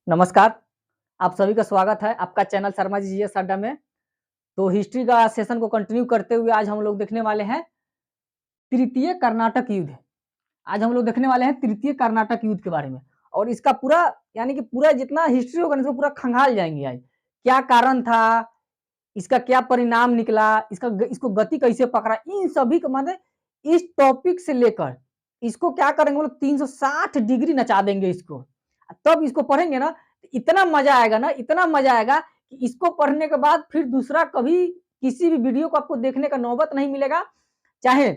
नमस्कार, आप सभी का स्वागत है आपका चैनल शर्मा जी जीएस अड्डा में। तो हिस्ट्री का सेशन को कंटिन्यू करते हुए आज हम लोग देखने वाले हैं तृतीय कर्नाटक युद्ध। आज हम लोग देखने वाले हैं तृतीय कर्नाटक युद्ध के बारे में और इसका पूरा यानी कि पूरा जितना हिस्ट्री होगा ना इसको पूरा खंगाल जाएंगे आज। क्या कारण था, इसका क्या परिणाम निकला, इसको गति कैसे पकड़ा, इन सभी को मतलब इस टॉपिक से लेकर इसको क्या करेंगे मतलब 360 डिग्री नचा देंगे इसको। तब इसको पढ़ेंगे ना इतना मजा आएगा ना, इतना मजा आएगा कि इसको पढ़ने के बाद फिर दूसरा कभी किसी भी वीडियो को आपको देखने का नौबत नहीं मिलेगा। चाहे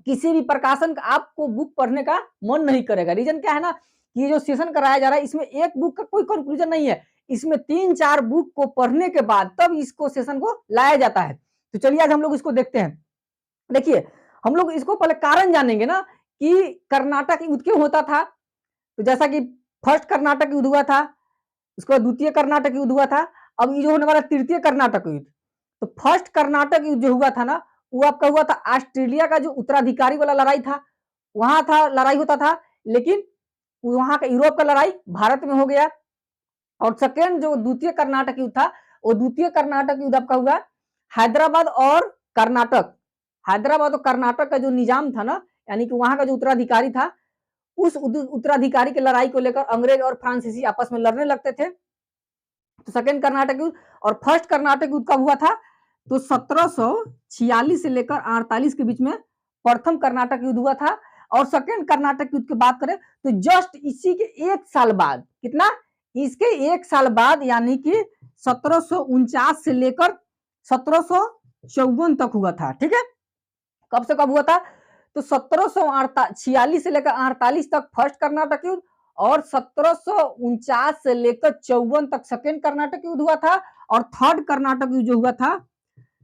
किसी भी प्रकाशन का आपको बुक पढ़ने का मन नहीं करेगा। रीजन क्या है ना कि ये जो सेशन कराया जा रहा है इसमें एक बुक का कोई कंक्लूजन नहीं है। इसमें 3-4 बुक को पढ़ने के बाद तब इसको सेशन को लाया जाता है। तो चलिए आज हम लोग इसको देखते हैं। देखिए, हम लोग इसको पहले कारण जानेंगे ना कि कर्नाटक युद्ध क्यों होता था। तो जैसा कि फर्स्ट कर्नाटक युद्ध हुआ था, उसके बाद द्वितीय कर्नाटक युद्ध हुआ था, अब ये जो होने वाला तृतीय कर्नाटक युद्ध। तो फर्स्ट कर्नाटक युद्ध जो हुआ था ना वो आपका हुआ था ऑस्ट्रेलिया का जो उत्तराधिकारी वाला लड़ाई था, वहां था लड़ाई होता था, लेकिन वहां का यूरोप का लड़ाई भारत में हो गया। और सेकेंड जो द्वितीय कर्नाटक युद्ध था वो द्वितीय कर्नाटक युद्ध आपका हुआ हैदराबाद और कर्नाटक। हैदराबाद और कर्नाटक का जो निजाम था ना यानी कि वहां का जो उत्तराधिकारी था उस उत्तराधिकारी की लड़ाई को लेकर अंग्रेज और फ्रांसीसी आपस में लड़ने लगते थे। तो सेकेंड कर्नाटक युद्ध और फर्स्ट कर्नाटक युद्ध कब हुआ था तो 1746 से लेकर 48 के बीच में प्रथम कर्नाटक युद्ध हुआ था। और सेकेंड कर्नाटक युद्ध की बात करें तो जस्ट इसी के एक साल बाद, कितना, इसके एक साल बाद यानी कि 1749 से लेकर 1754 तक हुआ था। ठीक है, कब से कब हुआ था तो 1746 से लेकर 48 तक फर्स्ट कर्नाटक युद्ध और 1749 से लेकर 54 तक सेकेंड कर्नाटक युद्ध हुआ था। और थर्ड कर्नाटक युद्ध जो हुआ था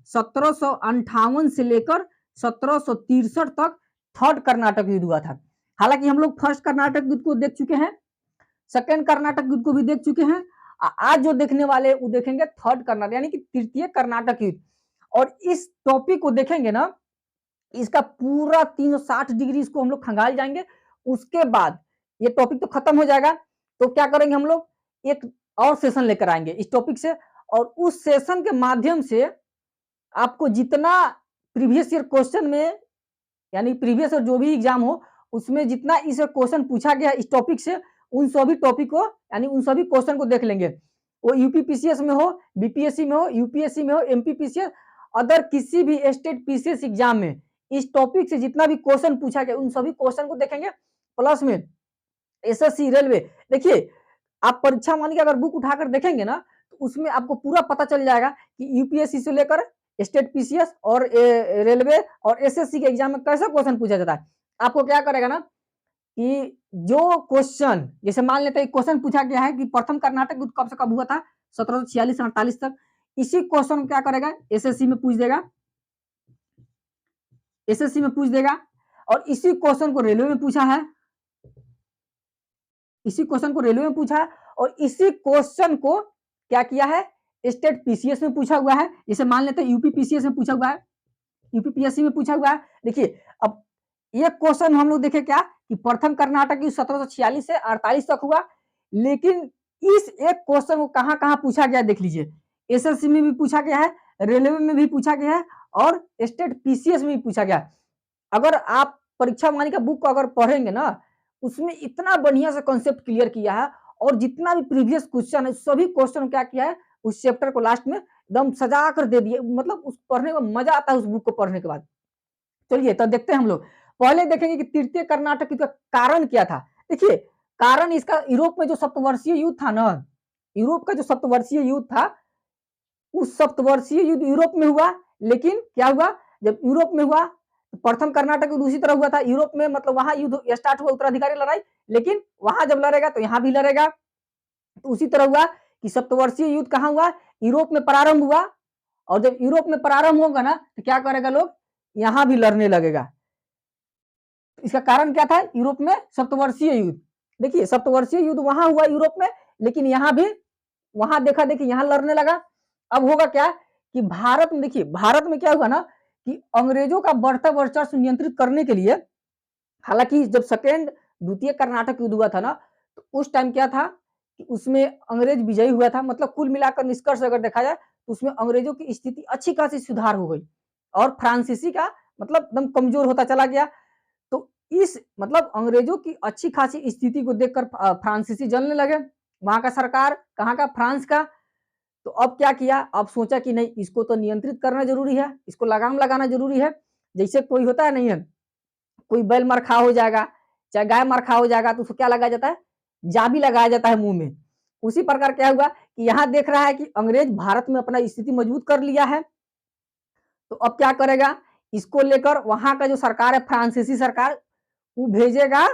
1758 से लेकर 1763 तक थर्ड कर्नाटक युद्ध हुआ था। हालांकि हम लोग फर्स्ट कर्नाटक युद्ध को देख चुके हैं, सेकेंड कर्नाटक युद्ध को भी देख चुके हैं। आज जो देखने वाले वो देखेंगे थर्ड कर्नाटक यानी कि तृतीय कर्नाटक युद्ध। और इस टॉपिक को देखेंगे ना इसका पूरा 360 डिग्री इसको हम लोग खंगाल जाएंगे। उसके बाद ये टॉपिक तो खत्म हो जाएगा तो क्या करेंगे हम लोग एक और सेशन लेकर आएंगे इस टॉपिक से और उस सेशन के माध्यम से आपको जितना प्रीवियस ईयर क्वेश्चन में यानी प्रीवियस ईयर जो भी एग्जाम हो उसमें जितना इस क्वेश्चन पूछा गया इस टॉपिक से उन सभी टॉपिक को यानी उन सभी क्वेश्चन को देख लेंगे। वो यूपीपीसीएस में हो, बीपीएससी में हो, यूपीएससी में हो, एमपीपीसीएस, अदर किसी भी स्टेट पीसीएस एग्जाम में इस टॉपिक से जितना भी क्वेश्चन पूछा गया उन सभी क्वेश्चन को देखेंगे। प्लस में एसएससी रेलवे, देखिए आप परीक्षा मान के अगर बुक उठाकर देखेंगे ना तो उसमें आपको पूरा पता चल जाएगा कि यूपीएससी से लेकर स्टेट पीसीएस और रेलवे और एसएससी के एग्जाम में कैसा क्वेश्चन पूछा जाता है। आपको क्या करेगा ना कि जो क्वेश्चन जैसे मान लेते हैं क्वेश्चन पूछा गया है कि प्रथम कर्नाटक युद्ध कब से कब हुआ था 1746 से 48 तक, इसी क्वेश्चन क्या करेगा एसएससी में पूछ देगा, एसएससी में पूछ देगा। और इसी क्वेश्चन को रेलवे में पूछा है, इसी क्वेश्चन को रेलवे में पूछा है और इसी क्वेश्चन को क्या किया है स्टेट पीसीएस में पूछा हुआ है। जैसे मान लेते हैं यूपी पीसीएस में पूछा हुआ है, यूपीपीएससी में पूछा हुआ है। देखिए अब ये क्वेश्चन हम लोग देखे क्या कि प्रथम कर्नाटक युद्ध 1746 से 48 तक हुआ, लेकिन इस एक क्वेश्चन को कहां कहां पूछा गया देख लीजिए। एसएससी में भी पूछा गया है, रेलवे में भी पूछा गया है और स्टेट पीसीएस में भी पूछा गया है। अगर आप परीक्षा वाणी का बुक को अगर पढ़ेंगे ना उसमें इतना बढ़िया से कॉन्सेप्ट क्लियर किया है और जितना भी प्रीवियस क्वेश्चन है सभी क्वेश्चन क्या किया है उस चैप्टर को लास्ट में एकदम सजा कर दे दिए। मतलब उस पढ़ने में मजा आता है उस बुक को पढ़ने के बाद। चलिए तो देखते हैं हम लोग पहले देखेंगे कि तृतीय कर्नाटक युद्ध का कारण क्या था। देखिए कारण इसका यूरोप में जो सप्तवर्षीय युद्ध था ना, यूरोप का जो सप्तवर्षीय युद्ध था उस सप्तवर्षीय युद्ध यूरोप में हुआ। लेकिन क्या हुआ जब यूरोप में हुआ तो प्रथम कर्नाटक युद्ध उसी तरह हुआ था यूरोप में, मतलब वहां युद्ध स्टार्ट हुआ उत्तराधिकारी लड़ाई, लेकिन वहां जब लड़ेगा तो यहाँ भी लड़ेगा। तो उसी तरह हुआ कि सप्तवर्षीय युद्ध कहाँ हुआ यूरोप में प्रारंभ हुआ और जब यूरोप में प्रारंभ होगा ना तो क्या करेगा लोग यहां भी लड़ने लगेगा। इसका कारण क्या था यूरोप में सप्तवर्षीय युद्ध। देखिए सप्तवर्षीय युद्ध वहां हुआ यूरोप में, लेकिन यहाँ भी वहां देखा देखिए यहाँ लड़ने लगा। अब होगा क्या कि भारत में, देखिए भारत में क्या हुआ ना कि अंग्रेजों का बढ़ता वर्चस्व नियंत्रित करने के लिए, हालांकि जब सेकेंड द्वितीय कर्नाटक युद्ध हुआ था ना तो उस टाइम क्या था कि उसमें अंग्रेज विजयी हुआ था। मतलब कुल मिलाकर निष्कर्ष अगर देखा जाए तो उसमें अंग्रेजों की स्थिति अच्छी खासी सुधार हो गई और फ्रांसीसी का मतलब एकदम कमजोर होता चला गया। तो इस मतलब अंग्रेजों की अच्छी खासी स्थिति को देखकर फ्रांसीसी जलने लगे। वहां का सरकार कहाँ का, फ्रांस का। तो अब क्या किया, अब सोचा कि नहीं, इसको तो नियंत्रित करना जरूरी है, इसको लगाम लगाना जरूरी है। जैसे कोई होता है नहीं है, कोई बैल मरखा हो जाएगा, चाहे गाय मरखा हो जाएगा, तो उसको क्या लगाया जाता है, जाबी लगाया जाता है मुंह में। उसी प्रकार क्या हुआ कि यहाँ देख रहा है कि अंग्रेज भारत में अपना स्थिति मजबूत कर लिया है, तो अब क्या करेगा, इसको लेकर वहां का जो सरकार है फ्रांसीसी सरकार, वो भेजेगा,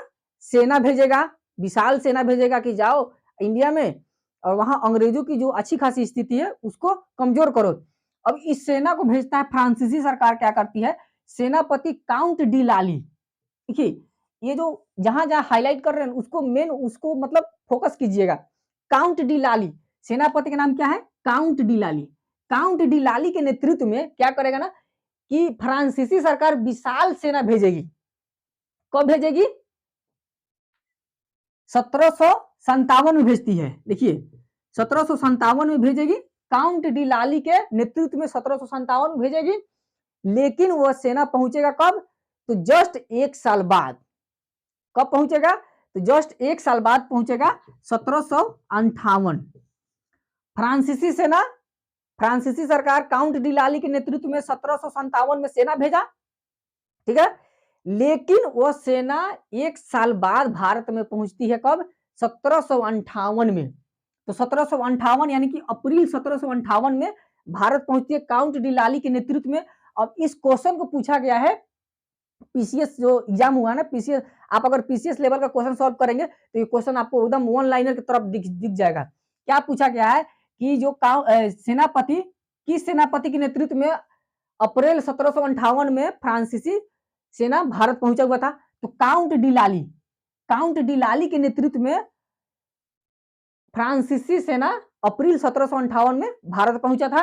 सेना भेजेगा, विशाल सेना भेजेगा कि जाओ इंडिया में और वहां अंग्रेजों की जो अच्छी खासी स्थिति है उसको कमजोर करो। अब इस सेना को भेजता है फ्रांसीसी सरकार, क्या करती है, सेनापति काउंट डी लाली। देखिए ये जो जहां जहां हाईलाइट कर रहे हैं उसको मेन उसको मतलब फोकस कीजिएगा। काउंट डी लाली, सेनापति का नाम क्या है, काउंट डी लाली। काउंट डी लाली के नेतृत्व में क्या करेगा ना कि फ्रांसीसी सरकार विशाल सेना भेजेगी। कब भेजेगी, 1757 में भेजती है। देखिए 1757 में भेजेगी, काउंट डी लाली के नेतृत्व में 1757 में भेजेगी। लेकिन वह सेना पहुंचेगा कब, तो जस्ट एक साल बाद। कब पहुंचेगा, तो जस्ट एक साल बाद पहुंचेगा, 1758। फ्रांसीसी सेना, फ्रांसीसी सरकार काउंट डी लाली के नेतृत्व में 1757 में सेना भेजा, ठीक है। लेकिन वह सेना एक साल बाद भारत में पहुंचती है कब, 1758 में। तो 1758 यानी कि अप्रैल 1758 में भारत पहुंचती है काउंट डी लाली के नेतृत्व में। अब इस क्वेश्चन को पूछा गया है, पीसीएस जो एग्जाम हुआ ना, पीसीएस, आप अगर पीसीएस लेवल का क्वेश्चन सॉल्व करेंगे तो ये क्वेश्चन आपको एकदम वन लाइनर की तरफ दिख जाएगा। क्या पूछा गया है कि जो सेनापति, किस सेनापति के नेतृत्व में अप्रैल 1758 में फ्रांसीसी सेना भारत पहुंचा हुआ था, तो काउंट डी लाली, काउंट डी लाली के नेतृत्व में फ्रांसीसी सेना अप्रैल 1758 में भारत पहुंचा था।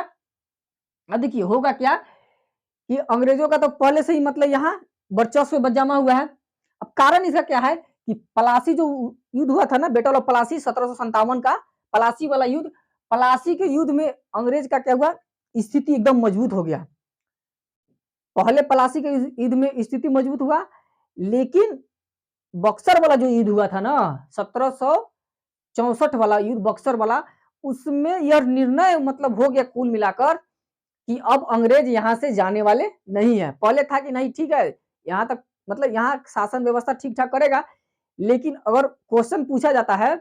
अब देखिए होगा क्या कि अंग्रेजों का तो पहले से ही मतलब यहाँ वर्चस्व जमा हुआ है। अब कारण इसका क्या है कि पलासी जो युद्ध हुआ था ना, बैटल ऑफ पलासी 1757 का, पलासी वाला युद्ध, पलासी के युद्ध में अंग्रेज का क्या हुआ, स्थिति एकदम मजबूत हो गया। पहले पलासी के युद्ध में स्थिति मजबूत हुआ, लेकिन बक्सर वाला जो युद्ध हुआ था ना, 1764 वाला युद्ध, बक्सर वाला, उसमें यह निर्णय मतलब हो गया कुल मिलाकर कि अब अंग्रेज यहां से जाने वाले नहीं है। पहले था कि नहीं ठीक है, यहां तक मतलब यहाँ शासन व्यवस्था ठीक ठाक करेगा, लेकिन अगर क्वेश्चन पूछा जाता है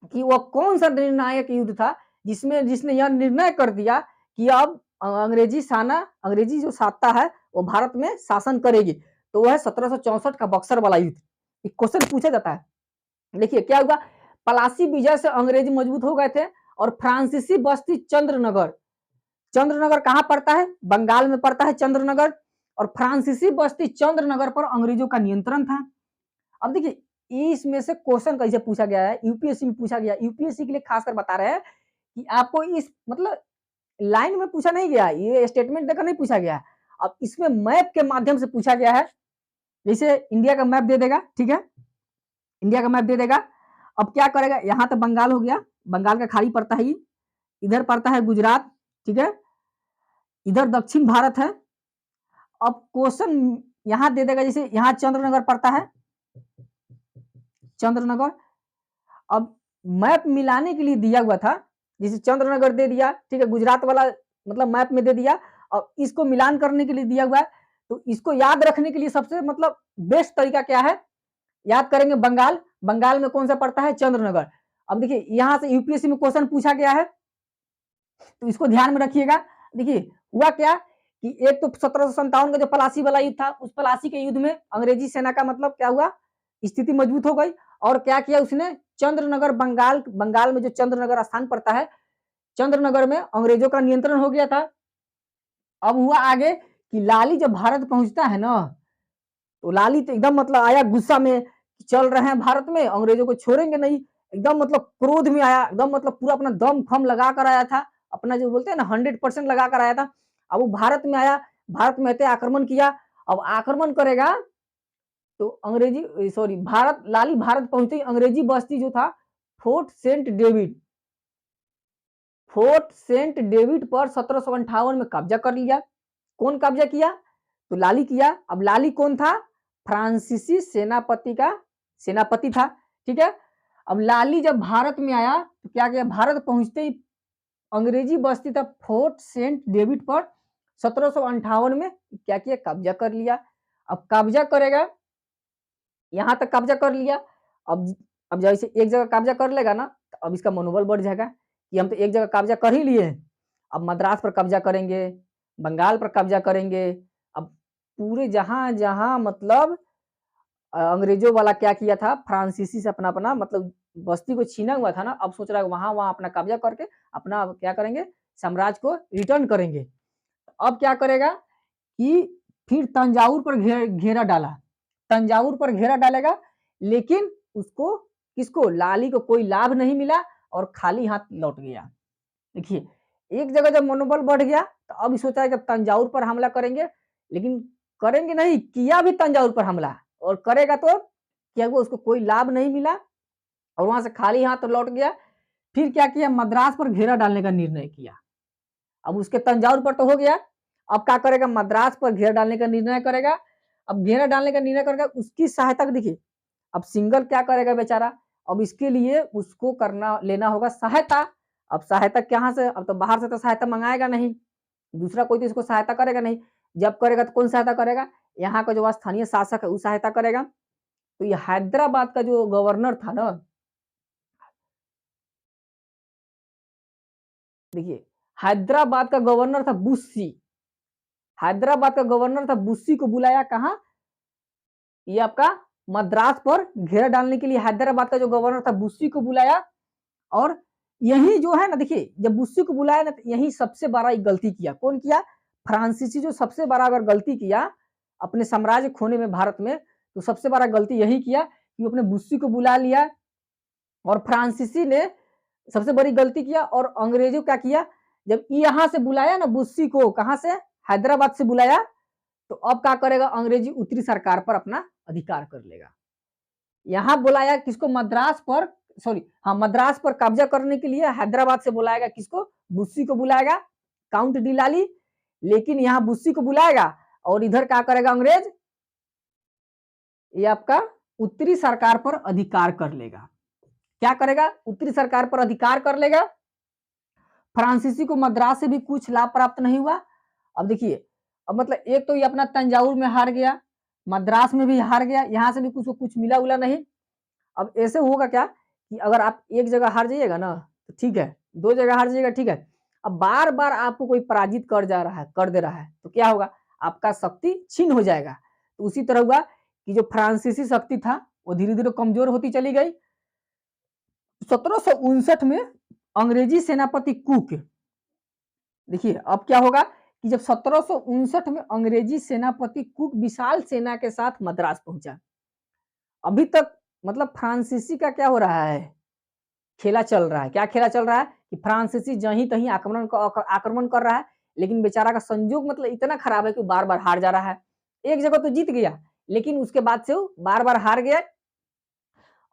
कि वह कौन सा निर्णायक युद्ध था जिसमें जिसने यह निर्णय कर दिया कि अब अंग्रेजी सेना, अंग्रेजी जो सत्ता है वो भारत में शासन करेगी, तो वह है 1764 का बक्सर वाला युद्ध। क्वेश्चन पूछा जाता है। देखिए क्या हुआ, पलासी विजय से अंग्रेज मजबूत हो गए थे और फ्रांसीसी बस्ती चंद्रनगर, चंद्रनगर कहां पड़ता है, बंगाल में पड़ता है चंद्रनगर, और फ्रांसीसी बस्ती चंद्रनगर पर अंग्रेजों का नियंत्रण था। अब देखिए इसमें से क्वेश्चन कैसे पूछा गया है, यूपीएससी में पूछा गया, यूपीएससी के लिए खासकर बता रहे हैं कि आपको इस मतलब लाइन में पूछा नहीं गया, ये स्टेटमेंट देकर नहीं पूछा गया। अब इसमें मैप के माध्यम से पूछा गया है, जैसे इंडिया का मैप दे देगा, ठीक है, इंडिया का मैप दे देगा। अब क्या करेगा, यहाँ तो बंगाल हो गया, बंगाल का खाड़ी पड़ता है, इधर पड़ता है गुजरात, ठीक है, इधर दक्षिण भारत है। अब क्वेश्चन यहां दे देगा, जैसे यहाँ चंद्रनगर पड़ता है, चंद्रनगर। अब मैप मिलाने के लिए दिया हुआ था, जैसे चंद्रनगर दे दिया, ठीक है, गुजरात वाला मतलब मैप में दे दिया। अब इसको मिलान करने के लिए दिया हुआ है, तो इसको याद रखने के लिए सबसे मतलब बेस्ट तरीका क्या है, याद करेंगे बंगाल, बंगाल में कौन सा पड़ता है, चंद्रनगर। अब देखिए यहां से यूपीएससी में क्वेश्चन पूछा गया है, तो इसको ध्यान में रखिएगा। देखिए हुआ क्या कि एक तो 1757 का जो पलासी वाला युद्ध था, उस पलासी के युद्ध में अंग्रेजी सेना का मतलब क्या हुआ, स्थिति मजबूत हो गई। और क्या किया उसने, चंद्रनगर, बंगाल, बंगाल में जो चंद्रनगर स्थान पड़ता है, चंद्रनगर में अंग्रेजों का नियंत्रण हो गया था। अब हुआ आगे कि लाली जब भारत पहुंचता है ना, तो लाली तो एकदम मतलब आया गुस्सा में, चल रहे हैं भारत में, अंग्रेजों को छोड़ेंगे नहीं, एकदम मतलब क्रोध में आया, एकदम मतलब पूरा अपना दम खम लगा कर आया था, अपना जो बोलते हैं ना 100% लगा कर आया था। अब वो भारत में आया, भारत में आक्रमण किया। अब आक्रमण करेगा तो अंग्रेजी सॉरी भारत, लाली भारत पहुंचते ही अंग्रेजी बस्ती जो था Fort Saint David, Fort Saint David पर 1758 में कब्जा कर लिया। कौन कब्जा किया? तो लाली किया। अब लाली कौन था? फ्रांसीसी सेनापति का सेनापति था। ठीक है। अब लाली जब भारत में आया तो क्या किया? भारत पहुंचते ही अंग्रेजी बस्ती था फोर्ट सेंट डेविड पर 1758 में क्या किया? कब्जा कर लिया। अब कब्जा करेगा, यहां तक कब्जा कर लिया। अब जैसे एक जगह कब्जा कर लेगा ना, तो अब इसका मनोबल बढ़ जाएगा कि हम तो एक जगह कब्जा कर ही लिए हैं, अब मद्रास पर कब्जा करेंगे, बंगाल पर कब्जा करेंगे। अब पूरे जहां जहां मतलब अंग्रेजों वाला क्या किया था, फ्रांसीसी से अपना अपना मतलब बस्ती को छीना हुआ था ना, अब सोच रहा है वहां वहां अपना कब्जा करके अपना क्या करेंगे? साम्राज्य को रिटर्न करेंगे। अब क्या करेगा कि फिर तंजाउर पर घेरा डाला, तंजाउर पर घेरा डालेगा, लेकिन उसको किसको? लाली को कोई लाभ नहीं मिला और खाली हाथ लौट गया। देखिए, एक जगह जब मनोबल बढ़ गया तो अब सोचा है कि तंजाउर पर हमला करेंगे, लेकिन करेंगे नहीं, किया भी तंजाउर पर हमला और करेगा तो क्या हुआ? उसको कोई लाभ नहीं मिला और वहां से खाली हाथ लौट गया। फिर क्या किया? मद्रास पर घेरा डालने का निर्णय किया। अब उसके तंजाउर पर तो हो गया, अब क्या करेगा? मद्रास पर घेरा डालने का निर्णय करेगा। अब घेरा डालने का निर्णय करेगा, उसकी सहायता देखिए, अब सिंगल क्या करेगा बेचारा? अब इसके लिए उसको करना लेना होगा सहायता। अब सहायता कहाँ से? अब तो बाहर से तो सहायता मंगाएगा नहीं, दूसरा कोई तो इसको सहायता करेगा नहीं। जब करेगा तो कौन सहायता करेगा? यहाँ का जो स्थानीय शासक है वो सहायता करेगा। तो ये हैदराबाद का जो गवर्नर था ना, देखिए हैदराबाद का गवर्नर था बुस्सी, हैदराबाद का गवर्नर था बुस्सी को बुलाया कहाँ? ये आपका मद्रास पर घेरा डालने के लिए हैदराबाद का जो गवर्नर था बुस्सी को बुलाया। और यही जो है ना, देखिए जब बुस्सी को बुलाया ना, तो यही सबसे बड़ा एक गलती किया। कौन किया? फ्रांसीसी जो सबसे बड़ा अगर गलती किया अपने साम्राज्य खोने में भारत में, तो सबसे बड़ा गलती यही किया कि अपने बुस्सी को बुला लिया। और फ्रांसीसी ने सबसे बड़ी गलती किया और अंग्रेजों क्या किया? जब यहां से बुलाया ना बुस्सी को, कहां से? हैदराबाद से बुलाया, तो अब क्या करेगा? अंग्रेजी उत्तरी सरकार पर अपना अधिकार कर लेगा। यहाँ बुलाया किसको? मद्रास पर, सॉरी हाँ, मद्रास पर कब्जा करने के लिए हैदराबाद से बुलाएगा किसको? बुस्सी को बुलाएगा, काउंट डी लाली। लेकिन यहाँ बुस्सी को बुलाएगा और इधर क्या करेगा अंग्रेज? ये आपका उत्तरी सरकार पर अधिकार कर लेगा। क्या करेगा? उत्तरी सरकार पर अधिकार कर लेगा। फ्रांसीसी को मद्रास से भी कुछ लाभ प्राप्त नहीं हुआ। अब देखिए, अब मतलब एक तो ये अपना तंजाउर में हार गया, मद्रास में भी हार गया, यहाँ से भी कुछ मिला उला नहीं। अब ऐसे होगा क्या कि अगर आप एक जगह हार जाइएगा ना तो ठीक है, दो जगह हार जाइएगा ठीक है, अब बार बार आपको कोई पराजित कर जा रहा है, कर दे रहा है, तो क्या होगा? आपका शक्ति छीन हो जाएगा। तो उसी तरह हुआ कि जो फ्रांसीसी शक्ति था वो धीरे धीरे कमजोर होती चली गई। 1759 में अंग्रेजी सेनापति कुक, देखिए अब क्या होगा कि जब 1759 में अंग्रेजी सेनापति कुक विशाल सेना के साथ मद्रास पहुंचा। अभी तक मतलब फ्रांसीसी का क्या हो रहा है? खेला चल रहा है। क्या खेला चल रहा है कि फ्रांसीसी जहीं तहीं आक्रमण कर रहा है, लेकिन बेचारा का संजोग मतलब इतना खराब है कि बार बार हार जा रहा है। एक जगह तो जीत गया, लेकिन उसके बाद से वो बार बार हार गया।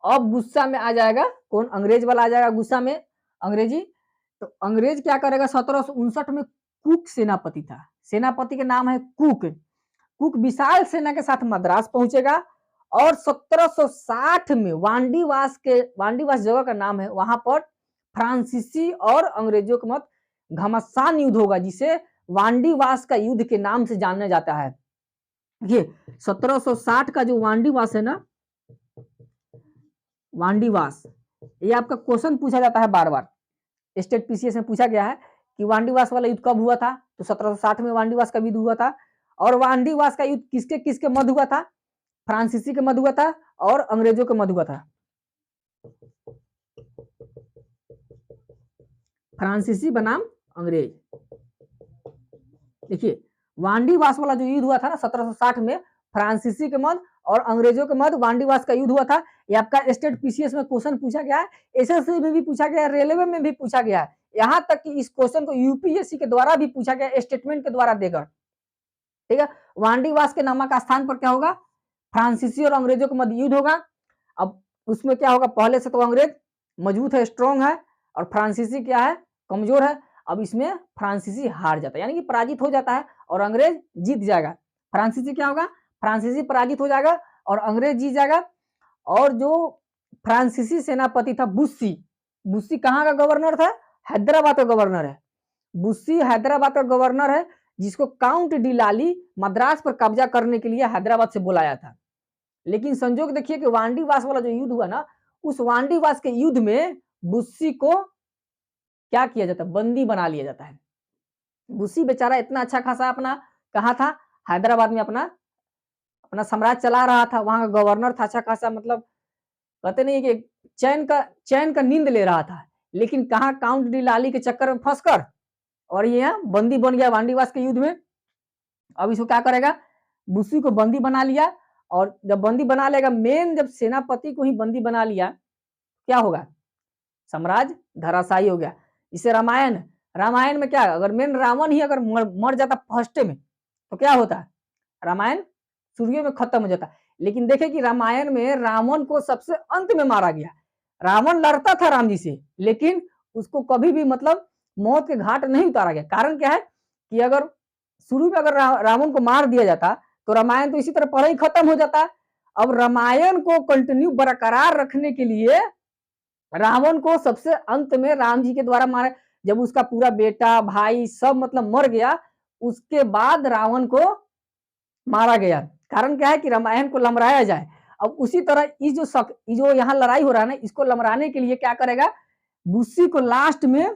अब गुस्सा में आ जाएगा कौन? अंग्रेज वाला आ जाएगा गुस्सा में, अंग्रेजी। तो अंग्रेज क्या करेगा? 1759 में कुक सेनापति था, सेनापति के नाम है कुक। कुक विशाल सेना के साथ मद्रास पहुंचेगा और 1760 में वांडीवास जगह का नाम है, वहां पर फ्रांसीसी और अंग्रेजों के मध्य घमासान युद्ध होगा, जिसे वांडीवास का युद्ध के नाम से जाना जाता है। ये 1760 का जो वांडीवास है ना, वांडीवास, ये आपका क्वेश्चन पूछा जाता है बार बार, स्टेट पीसीएस में पूछा गया है कि वांडीवास वाला युद्ध कब हुआ था? तो 1760 में वांडीवास का युद्ध हुआ था। और वांडीवास का युद्ध किसके किसके मध्य हुआ था? फ्रांसीसी के मध्य हुआ था और अंग्रेजों के मध्य हुआ था। फ्रांसीसी बनाम अंग्रेज। देखिए वांडीवास वाला जो युद्ध हुआ था ना 1760 में, फ्रांसीसी के मध्य और अंग्रेजों के मध्य वांडीवास का युद्ध हुआ था। ये आपका स्टेट पीसीएस में क्वेश्चन पूछा गया है, एसएससी में भी पूछा गया है, रेलवे में भी पूछा गया है। यहाँ तक कि इस क्वेश्चन को यूपीएससी के द्वारा भी पूछा गया, स्टेटमेंट के द्वारा देकर। ठीक है, वांडीवास के नामक स्थान पर क्या होगा? फ्रांसीसी और अंग्रेजों के मध्य युद्ध होगा। अब उसमें क्या होगा? पहले से तो अंग्रेज मजबूत है, स्ट्रॉन्ग है, और फ्रांसीसी क्या है, कमजोर है। अब इसमें फ्रांसीसी हार जाता है, यानी कि पराजित हो जाता है और अंग्रेज जीत जाएगा। फ्रांसीसी क्या होगा, फ्रांसीसी पराजित हो जाएगा और अंग्रेज जीत जाएगा। और जो फ्रांसीसी सेनापति था बुस्सी, बुस्सी कहाँ का गवर्नर था, हैदराबाद का गवर्नर है। बुस्सी हैदराबाद का गवर्नर है, जिसको काउंट डिलाली मद्रास पर कब्जा करने के लिए हैदराबाद से बुलाया था। लेकिन संजोग देखिए कि वांडीवास वाला जो युद्ध हुआ ना, उस वांडीवास के युद्ध में बुस्सी को क्या किया जाता है, बंदी बना लिया जाता है। बुस्सी बेचारा इतना अच्छा खासा अपना कहा था, हैदराबाद में अपना अपना साम्राज्य चला रहा था, वहां का गवर्नर था अच्छा खासा, मतलब कहते नहीं कि चैन का नींद ले रहा था। लेकिन कहा काउंट डी लाली के चक्कर में फंसकर और ये यहाँ बंदी बन गया वांडीवास के युद्ध में। अब इसको क्या करेगा, बुस्सी को बंदी बना लिया, और जब बंदी बना लेगा, मेन जब सेनापति को ही बंदी बना लिया, क्या होगा, साम्राज्य धराशायी हो गया। इसे रामायण रामायण में क्या, अगर मेन रावण ही अगर मर जाता फर्स्ट में तो क्या होता, रामायण शुरू में खत्म हो जाता। लेकिन देखे कि रामायण में रावण को सबसे अंत में मारा गया। रावण लड़ता था राम जी से, लेकिन उसको कभी भी मतलब मौत के घाट नहीं उतारा गया। कारण क्या है कि अगर शुरू में अगर रावण को मार दिया जाता तो रामायण तो इसी तरह पढ़ाई खत्म हो जाता। अब रामायण को कंटिन्यू बरकरार रखने के लिए रावण को सबसे अंत में राम जी के द्वारा मारा, जब उसका पूरा बेटा भाई सब मतलब मर गया, उसके बाद रावण को मारा गया। कारण क्या है कि रामायण को लमराया जाए। अब उसी तरह जो यहाँ लड़ाई हो रहा है ना, इसको लमराने के लिए क्या करेगा, बुस्सी को लास्ट में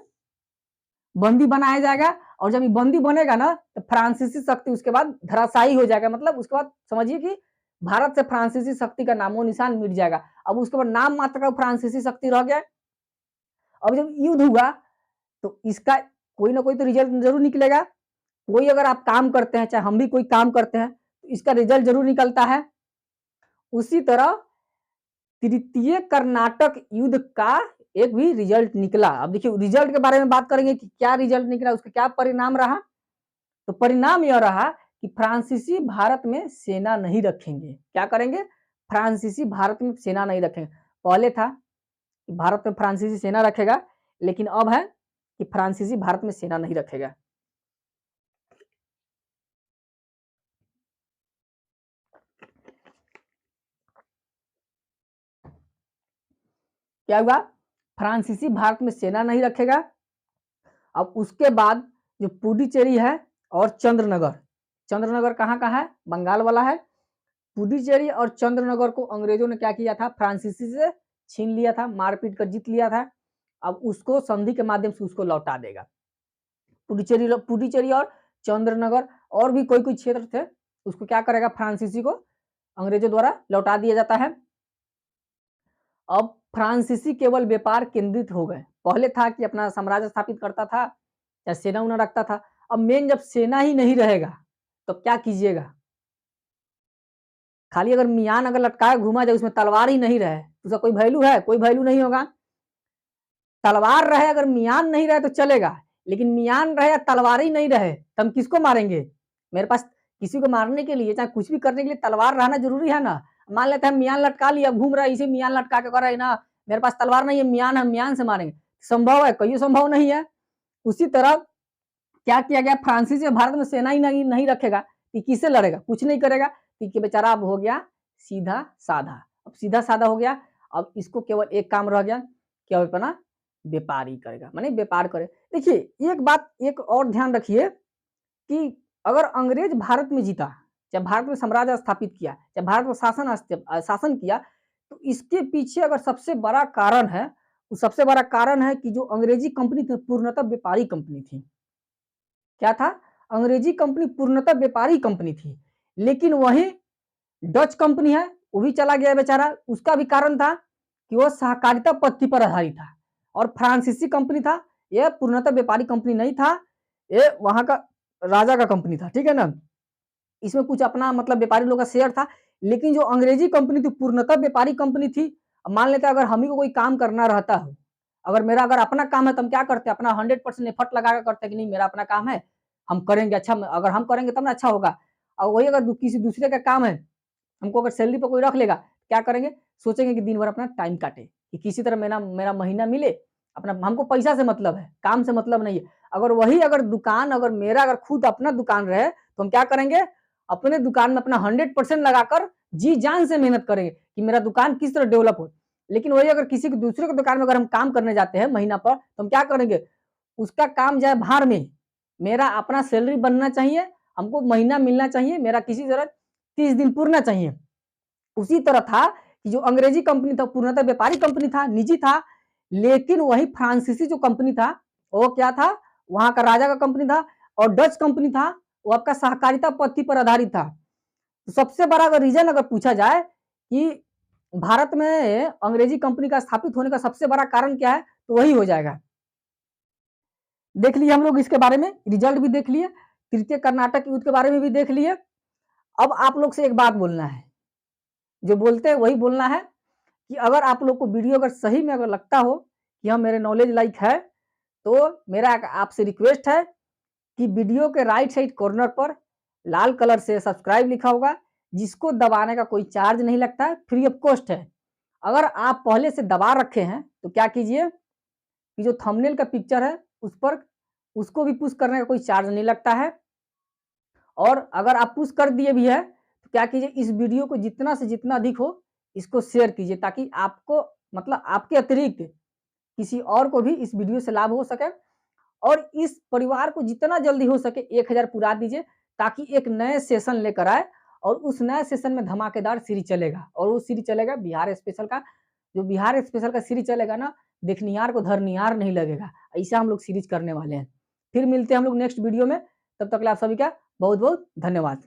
बंदी बनाया जाएगा। और जब ये बंदी बनेगा ना, तो फ्रांसीसी शक्ति उसके बाद धराशायी हो जाएगा। मतलब उसके बाद समझिए कि भारत से फ्रांसीसी शक्ति का नामो निशान मिट जाएगा। अब उसके बाद नाम मात्र का फ्रांसीसी शक्ति रह गया। अब जब युद्ध हुआ तो इसका कोई ना कोई तो रिजल्ट जरूर निकलेगा। कोई अगर आप काम करते हैं, चाहे हम भी कोई काम करते हैं, तो इसका रिजल्ट जरूर निकलता है। उसी तरह तृतीय कर्नाटक युद्ध का एक भी रिजल्ट निकला। अब देखिए रिजल्ट के बारे में बात करेंगे कि क्या रिजल्ट निकला, उसका क्या परिणाम रहा। तो परिणाम यह रहा कि फ्रांसीसी भारत में सेना नहीं रखेंगे। क्या करेंगे, फ्रांसीसी भारत में सेना नहीं रखेंगे। पहले था कि भारत में फ्रांसीसी सेना रखेगा, लेकिन अब है कि फ्रांसीसी भारत में सेना नहीं रखेगा। क्या हुआ, फ्रांसीसी भारत में सेना नहीं रखेगा। अब उसके बाद जो पुडुचेरी है और चंद्रनगर, चंद्रनगर कहाँ का है, बंगाल वाला है। पुडुचेरी और चंद्रनगर को अंग्रेजों ने क्या किया था, फ्रांसीसी से छीन लिया था, मारपीट कर जीत लिया था। अब उसको संधि के माध्यम से उसको लौटा देगा। पुडुचेरी और चंद्रनगर और भी कोई कोई क्षेत्र थे, उसको क्या करेगा, फ्रांसीसी को अंग्रेजों द्वारा लौटा दिया जाता है। अब फ्रांसीसी केवल व्यापार केंद्रित हो गए। पहले था कि अपना साम्राज्य स्थापित करता था या सेना उना रखता था। अब मेन जब सेना ही नहीं रहेगा तो क्या कीजिएगा, खाली अगर मियान अगर लटकाए घूमा जाए, उसमें तलवार ही नहीं रहे तो उसका कोई वैल्यू है, कोई वैल्यू नहीं होगा। तलवार रहे, अगर मियान नहीं रहे तो चलेगा, लेकिन मियान रहे या तलवार ही नहीं रहे तो हम किसको मारेंगे। मेरे पास किसी को मारने के लिए चाहे कुछ भी करने के लिए तलवार रहना जरूरी है ना। मान लेते हैं मियान लटका लिया, घूम रहा है, इसे मियान लटका के कर रहा है ना, मेरे पास तलवार नहीं है, मियान है, मियान से मारेंगे। संभव है, कहीं संभव नहीं है। उसी तरह क्या किया गया, फ्रांसीसी भारत में सेना ही नहीं रखेगा कि किससे लड़ेगा, कुछ नहीं करेगा। कि बेचारा अब हो गया सीधा साधा, अब सीधा साधा हो गया। अब इसको केवल एक काम रह गया, क्या अपना व्यापार ही करेगा, माने व्यापार करे। देखिए एक बात एक और ध्यान रखिए कि अगर अंग्रेज भारत में जीता, चाहे भारत में साम्राज्य स्थापित किया, चाहे भारत में शासन किया, तो इसके पीछे अगर सबसे बड़ा कारण है, वो सबसे बड़ा कारण है कि जो अंग्रेजी कंपनी थी पूर्णतः व्यापारी कंपनी थी। क्या था, अंग्रेजी कंपनी पूर्णतः व्यापारी कंपनी थी। लेकिन वही डच कंपनी है, वो भी चला गया बेचारा। उसका भी कारण था कि वो सहकारिता पद्धति पर आधारित था। और फ्रांसीसी कंपनी था, यह पूर्णतः व्यापारी कंपनी नहीं था, ये वहां का राजा का कंपनी था, ठीक है ना। इसमें कुछ अपना मतलब व्यापारी लोग का शेयर था। लेकिन जो अंग्रेजी कंपनी थी पूर्णतः व्यापारी कंपनी थी। मान लेते अगर हम ही को कोई काम करना रहता है, अगर मेरा अगर अपना काम है तो हम क्या करते हैं, अपना 100% एफर्ट लगा कर करते हैं कि नहीं मेरा अपना काम है, हम करेंगे, अच्छा अगर हम करेंगे तब ना अच्छा होगा। और वही अगर किसी दूसरे का काम है, हमको अगर सैलरी पर कोई रख लेगा, क्या करेंगे, सोचेंगे कि दिन भर अपना टाइम काटे, कि किसी तरह मेरा मेरा महीना मिले, अपना हमको पैसा से मतलब है, काम से मतलब नहीं है। अगर दुकान अगर मेरा अगर खुद अपना दुकान रहे, तो हम क्या करेंगे, अपने दुकान में अपना 100% लगाकर जी-जान से मेहनत करेंगे कि मेरा दुकान किस तरह डेवलप हो। लेकिन वही अगर किसी के दूसरे के दुकान में अगर हम काम करने जाते हैं महीना पर, तो हम क्या करेंगे, उसका काम जाए भाड़ में, मेरा अपना सैलरी बनना चाहिए, हमको महीना मिलना चाहिए, मेरा किसी तरह 30 दिन पूरना चाहिए। उसी तरह था कि जो अंग्रेजी कंपनी था, पूर्णतः व्यापारी कंपनी था, निजी था, लेकिन वही फ्रांसीसी जो कंपनी था, वो क्या था, वहाँ का राजा का कंपनी था, और डच कंपनी था, वो आपका सहकारिता पद्धति पर आधारित था। तो सबसे बड़ा अगर रीज़न अगर पूछा जाए कि भारत में अंग्रेजी कंपनी का स्थापित होने का सबसे बड़ा कारण क्या है, तो वही हो जाएगा। देख लिए हम लोग इसके बारे में, रिजल्ट भी देख लिए, तृतीय कर्नाटक युद्ध के बारे में भी देख लिए। अब आप लोग से एक बात बोलना है, जो बोलते हैं वही बोलना है, कि अगर आप लोग को वीडियो अगर सही में अगर लगता हो कि हाँ मेरे नॉलेज लाइक है, तो मेरा आपसे रिक्वेस्ट है कि वीडियो के राइट साइड कॉर्नर पर लाल कलर से सब्सक्राइब लिखा होगा, जिसको दबाने का कोई चार्ज नहीं लगता है, फ्री ऑफ कॉस्ट है। अगर आप पहले से दबा रखे हैं, तो क्या कीजिए कि जो थंबनेल का पिक्चर है उस पर, उसको भी पुश करने का कोई चार्ज नहीं लगता है। और अगर आप पुश कर दिए भी है, तो क्या कीजिए, इस वीडियो को जितना से जितना अधिक हो इसको शेयर कीजिए, ताकि आपको मतलब आपके अतिरिक्त किसी और को भी इस वीडियो से लाभ हो सके। और इस परिवार को जितना जल्दी हो सके 1000 पुरा दीजिए, ताकि एक नए सेशन लेकर आए, और उस नए सेशन में धमाकेदार सीरीज चलेगा, और वो सीरीज चलेगा बिहार स्पेशल का। जो बिहार स्पेशल का सीरीज चलेगा ना, देखनिहार को धरनिहार नहीं लगेगा, ऐसा हम लोग सीरीज करने वाले हैं। फिर मिलते हैं हम लोग नेक्स्ट वीडियो में, तब तक के लिए आप सभी का बहुत बहुत धन्यवाद।